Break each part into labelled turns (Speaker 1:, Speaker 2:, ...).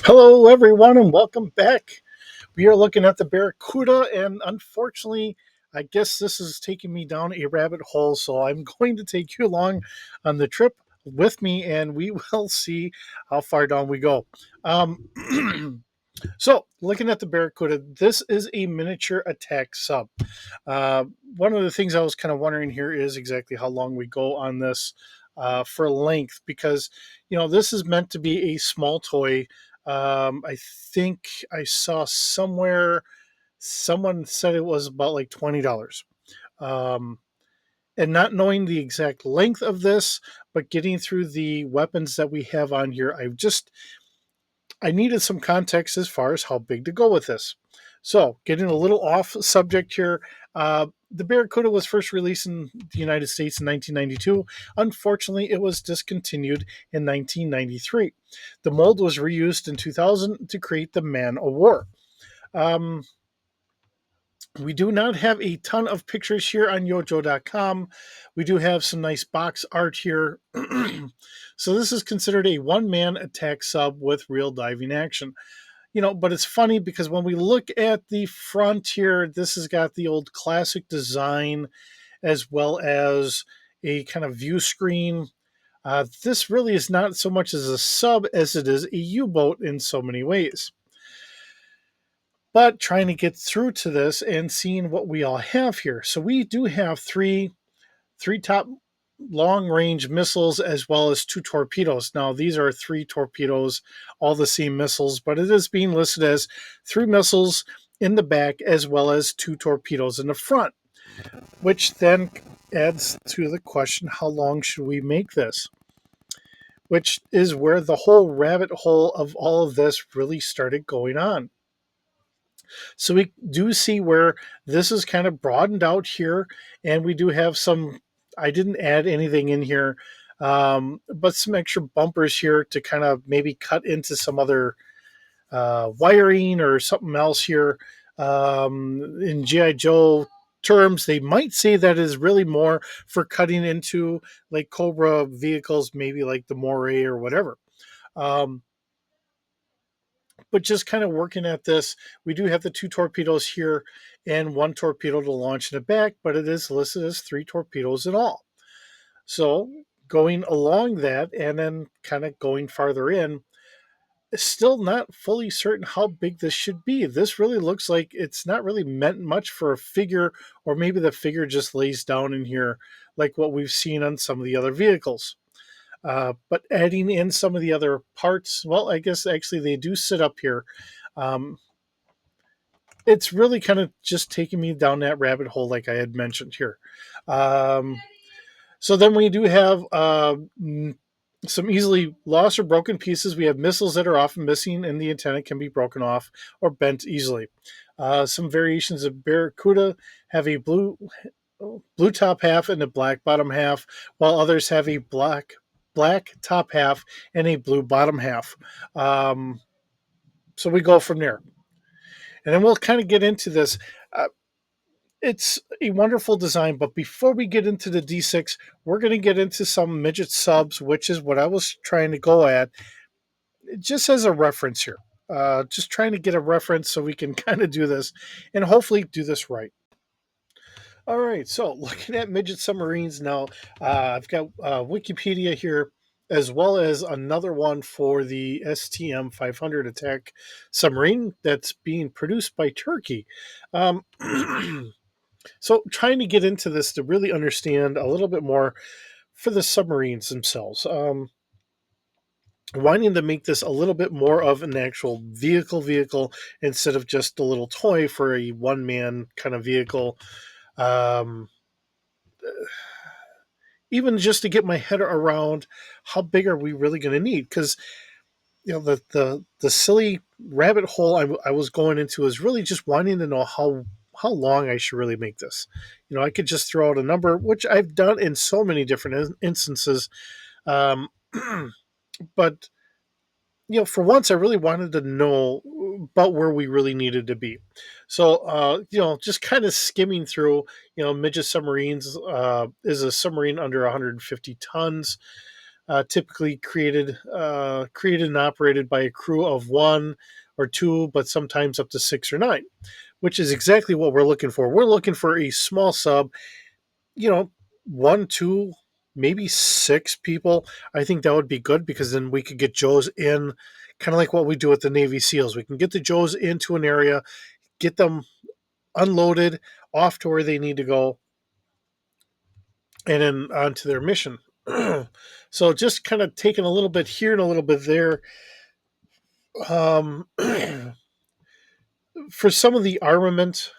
Speaker 1: Hello, everyone, and welcome back. We are looking at the Barracuda, and unfortunately, I guess this is taking me down a rabbit hole. So I'm going to take you along on the trip with me, and we will see how far down we go. Um, so, looking at the Barracuda, this is a miniature attack sub. Uh, One of the things I was kind of wondering here is exactly how long we go on this for length, because this is meant to be a small toy. I think I saw somewhere someone said it was about like $20. Um, and not knowing the exact length of this, but getting through the weapons that we have on here, I needed some context as far as how big to go with this. So, getting a little off subject here, the Barracuda was first released in the United States in 1992. Unfortunately, it was discontinued in 1993. The mold was reused in 2000 to create the Man o' War. Um, we do not have a ton of pictures here on yojo.com. We do have some nice box art here. So, this is considered a one man attack sub with real diving action. But it's funny because when we look at the front here, this has got the old classic design as well as a kind of view screen. This really is not so much as a sub as it is a U-boat in so many ways. But trying to get through to this and seeing what we all have here. So we do have three top long range missiles as well as two torpedoes. Now, these are three torpedoes, all the same missiles, but it is being listed as three missiles in the back as well as two torpedoes in the front, which then adds to the question, how long should we make this? Which is where the whole rabbit hole of all of this really started going on. So we do see where this is kind of broadened out here, and we do have some. I didn't add anything in here, but some extra bumpers here to kind of maybe cut into some other wiring or something else here. In G I Joe terms, they might say that is really more for cutting into like Cobra vehicles, maybe like the Moray or whatever. Um, but just kind of working at this, we do have the two torpedoes here and one torpedo to launch in the back, but it is listed as three torpedoes in all. So going along that and then kind of going farther in, still not fully certain how big this should be. This really looks like it's not really meant much for a figure, or maybe the figure just lays down in here like what we've seen on some of the other vehicles. But adding in some of the other parts, well, I guess actually they do sit up here. Um, it's really kind of just taking me down that rabbit hole, like I had mentioned here. Um, so then we do have some easily lost or broken pieces. We have missiles that are often missing, and the antenna can be broken off or bent easily. Some variations of Barracuda have a blue top half and a black bottom half, while others have a black top half and a blue bottom half. Um, so we go from there, and then we'll kind of get into this. Uh, it's a wonderful design, but before we get into the D6, we're going to get into some midget subs, which is what I was trying to go at, just as a reference here. Just trying to get a reference so we can kind of do this and hopefully do this right. All right, so looking at midget submarines now, I've got Wikipedia here as well as another one for the STM 500 attack submarine that's being produced by Turkey. Um, so, trying to get into this to really understand a little bit more for the submarines themselves. Wanting to make this a little bit more of an actual vehicle instead of just a little toy for a one man kind of vehicle. Um, Even just to get my head around how big are we really going to need, because the silly rabbit hole I was going into is really just wanting to know how long I should really make this. I could just throw out a number, which I've done in so many different instances. um, but for once I really wanted to know about where we really needed to be. So just kind of skimming through. Midget submarines is a submarine under 150 tons. typically created and operated by a crew of one or two, but sometimes up to six or nine, which is exactly what we're looking for. We're looking for a small sub, you know, one, two, maybe six people. I think that would be good because then we could get Joes in, kind of like what we do with the Navy SEALs. We can get the Joes into an area, get them unloaded off to where they need to go, and then on to their mission. So just kind of taking a little bit here and a little bit there. Um, for some of the armament,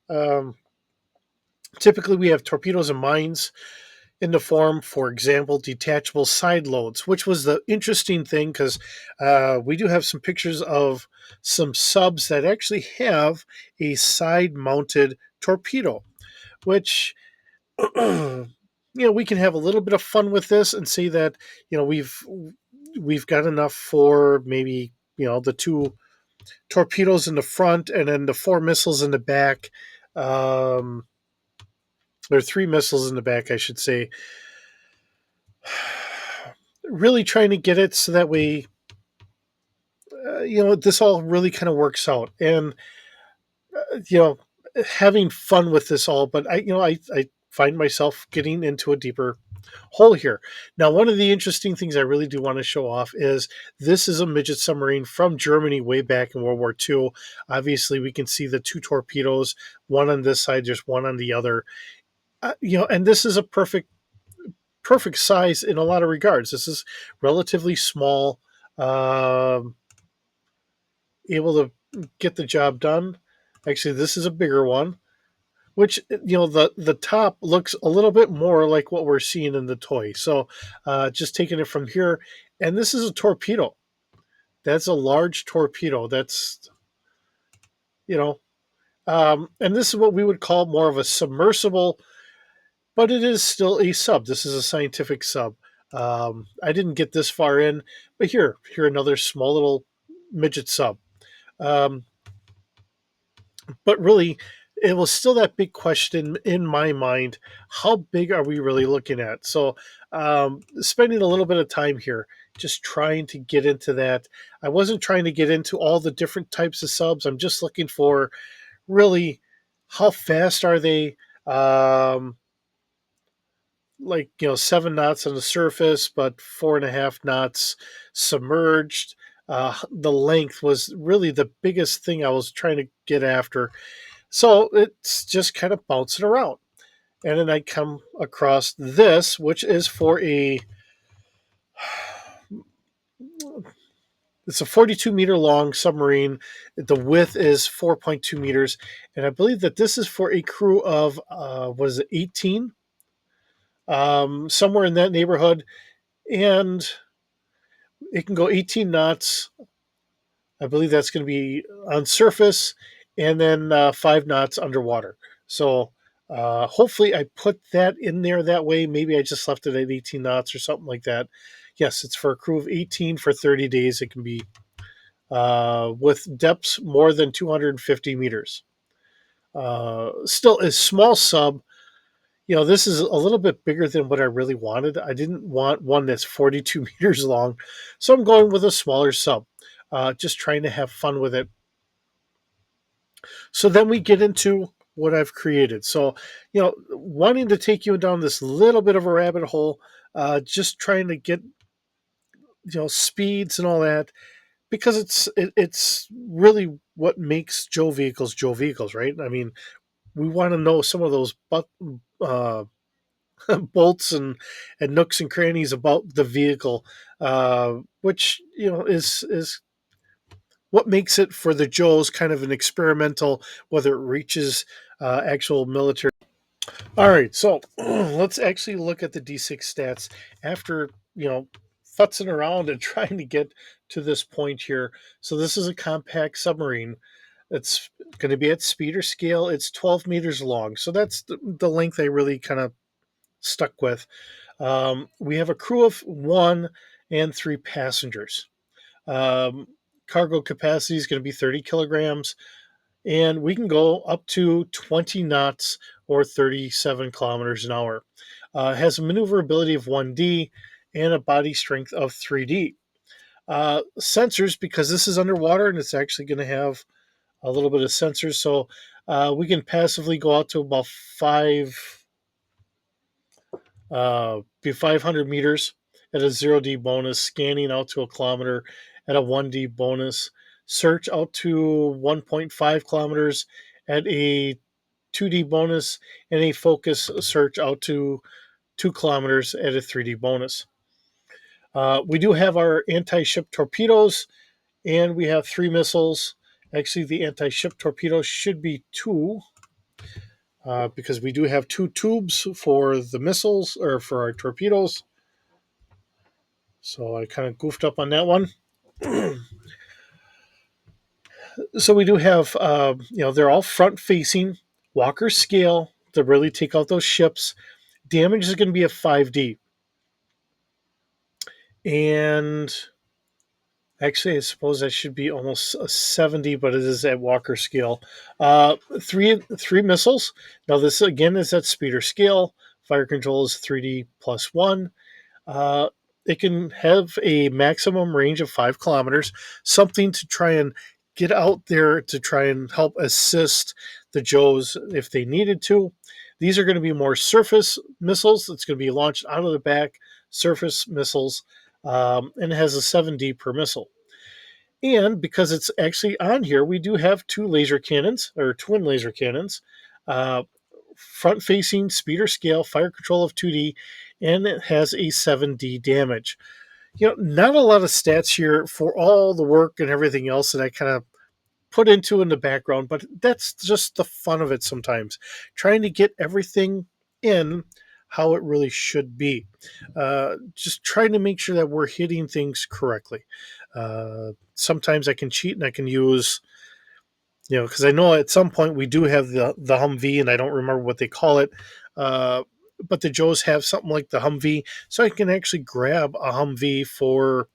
Speaker 1: um, typically we have torpedoes and mines in the form, for example, detachable side loads, which was the interesting thing because we do have some pictures of some subs that actually have a side mounted torpedo, which we can have a little bit of fun with this and say that we've got enough for maybe the two torpedoes in the front and then the four missiles in the back. um there are three missiles in the back, I should say. Really trying to get it so that way this all really kind of works out, and you know having fun with this all. But I find myself getting into a deeper hole here. Now, one of the interesting things I really do want to show off is this is a midget submarine from Germany way back in World War II. Obviously, we can see the two torpedoes, one on this side, there's one on the other. And this is a perfect size in a lot of regards. This is relatively small, um, able to get the job done. Actually, this is a bigger one, which the top looks a little bit more like what we're seeing in the toy. So just taking it from here, and this is a torpedo. That's a large torpedo. That's you know, and this is what we would call more of a submersible, but it is still a sub. This is a scientific sub. I didn't get this far in, but here another small little midget sub. Um, but really, it was still that big question in my mind: how big are we really looking at? So, spending a little bit of time here, just trying to get into that. I wasn't trying to get into all the different types of subs. I'm just looking for really how fast are they. Like 7 knots on the surface, but 4.5 knots submerged. The length was really the biggest thing I was trying to get after. So it's just kind of bouncing around. And then I come across this, which is for it's a 42-meter long submarine. The width is 4.2 meters. And I believe that this is for a crew of, what is it, 18? Somewhere in that neighborhood. And it can go 18 knots. I believe that's going to be on surface, and then 5 knots underwater. So hopefully I put that in there that way. Maybe I just left it at 18 knots or something like that. Yes, it's for a crew of 18 for 30 days. It can be with depths more than 250 meters. Still a small sub. This is a little bit bigger than what I really wanted. I didn't want one that's 42 meters long, so I'm going with a smaller sub. Just trying to have fun with it. So then we get into what I've created. So, wanting to take you down this little bit of a rabbit hole, just trying to get speeds and all that, because it's really what makes Joe vehicles, right? I mean, we want to know some of those uh, bolts and nooks and crannies about the vehicle, which is what makes it for the Joes kind of an experimental, whether it reaches actual military. All right, so let's actually look at the D6 stats after futzing around and trying to get to this point here. So this is a compact submarine. It's going to be at speed or scale. It's 12 meters long, so that's the length I really kind of stuck with. We have a crew of one and three passengers. Um, Cargo capacity is going to be 30 kilograms, and we can go up to 20 knots or 37 kilometers an hour. It has a maneuverability of 1D, and a body strength of 3D. Sensors, because this is underwater and it's actually going to have a little bit of sensors, so we can passively go out to about be 500 meters at a 0D bonus, scanning out to a kilometer at a 1D bonus, search out to 1.5 kilometers at a 2D bonus, and a focus search out to 2 kilometers at a 3D bonus. We do have our anti ship torpedoes, and we have 3 missiles. Actually, the anti ship torpedoes should be 2. Because we do have 2 tubes for the missiles or for our torpedoes. So I kind of goofed up on that one. So we do have, they're all front facing, Walker scale to really take out those ships. Damage is going to be a 5D. And actually, I suppose that should be almost a 70, but it is at Walker scale. Three missiles. Now, this again is at speeder scale. Fire control is 3D plus 1. Uh, it can have a maximum range of 5 kilometers, something to try and get out there to try and help assist the Joes if they needed to. These are going to be more surface missiles. It's going to be launched out of the back, surface missiles, and it has a 7D per missile. And because it's actually on here, we do have 2 laser cannons, or twin laser cannons, uh, front facing, speeder scale, fire control of 2D, and it has a 7D damage. Not a lot of stats here for all the work and everything else that I kind of put into in the background, but that's just the fun of it sometimes. Trying to get everything in how it really should be. Just trying to make sure that we're hitting things correctly. Sometimes I can cheat and I can use, because I know at some point we do have the Humvee, and I don't remember what they call it. But the Joes have something like the Humvee, so I can actually grab a Humvee for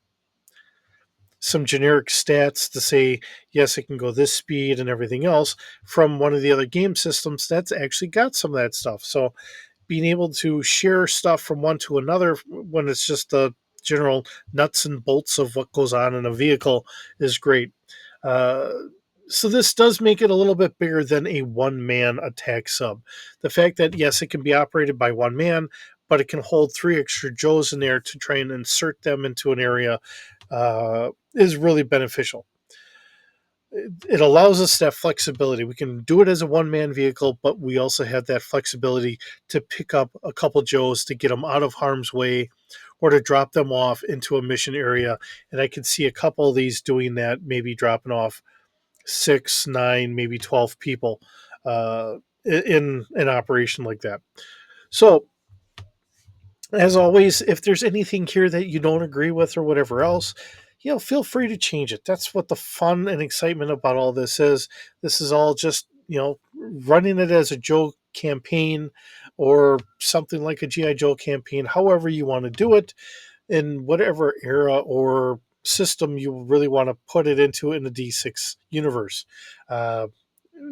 Speaker 1: some generic stats to say, yes, it can go this speed and everything else from one of the other game systems that's actually got some of that stuff. So being able to share stuff from one to another when it's just the general nuts and bolts of what goes on in a vehicle is great. Uh, so this does make it a little bit bigger than a one-man attack sub. The fact that, yes, it can be operated by one man, but it can hold 3 extra Joes in there to try and insert them into an area is really beneficial. It allows us that flexibility. We can do it as a one-man vehicle, but we also have that flexibility to pick up a couple Joes to get them out of harm's way or to drop them off into a mission area. And I can see a couple of these doing that, maybe dropping off 6, 9, maybe 12 people in an operation like that. So, as always, if there's anything here that you don't agree with or whatever else, feel free to change it. That's what the fun and excitement about all this is. This is all just, running it as a Joe campaign or something like a G I Joe campaign, however you want to do it, in whatever era or system you really want to put it into in the D6 universe.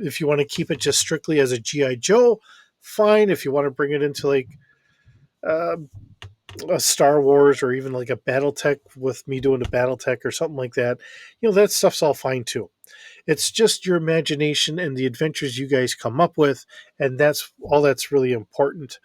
Speaker 1: If you want to keep it just strictly as a G I Joe, fine. If you want to bring it into like uh, a Star Wars or even like a BattleTech with me doing a BattleTech or something like that, that stuff's all fine too. It's just your imagination and the adventures you guys come up with, and that's all that's really important.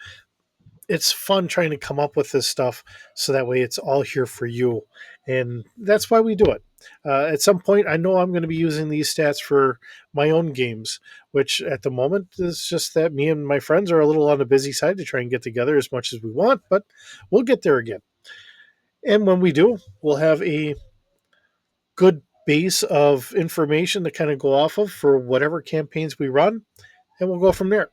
Speaker 1: It's fun trying to come up with this stuff so that way it's all here for you, and that's why we do it. At some point, I know I'm going to be using these stats for my own games, which at the moment is just that me and my friends are a little on the busy side to try and get together as much as we want, but we'll get there again. And when we do, we'll have a good base of information to kind of go off of for whatever campaigns we run, and we'll go from there.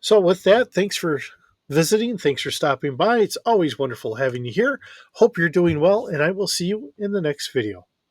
Speaker 1: So, with that, thanks for visiting. Thanks for stopping by. It's always wonderful having you here. Hope you're doing well, and I will see you in the next video.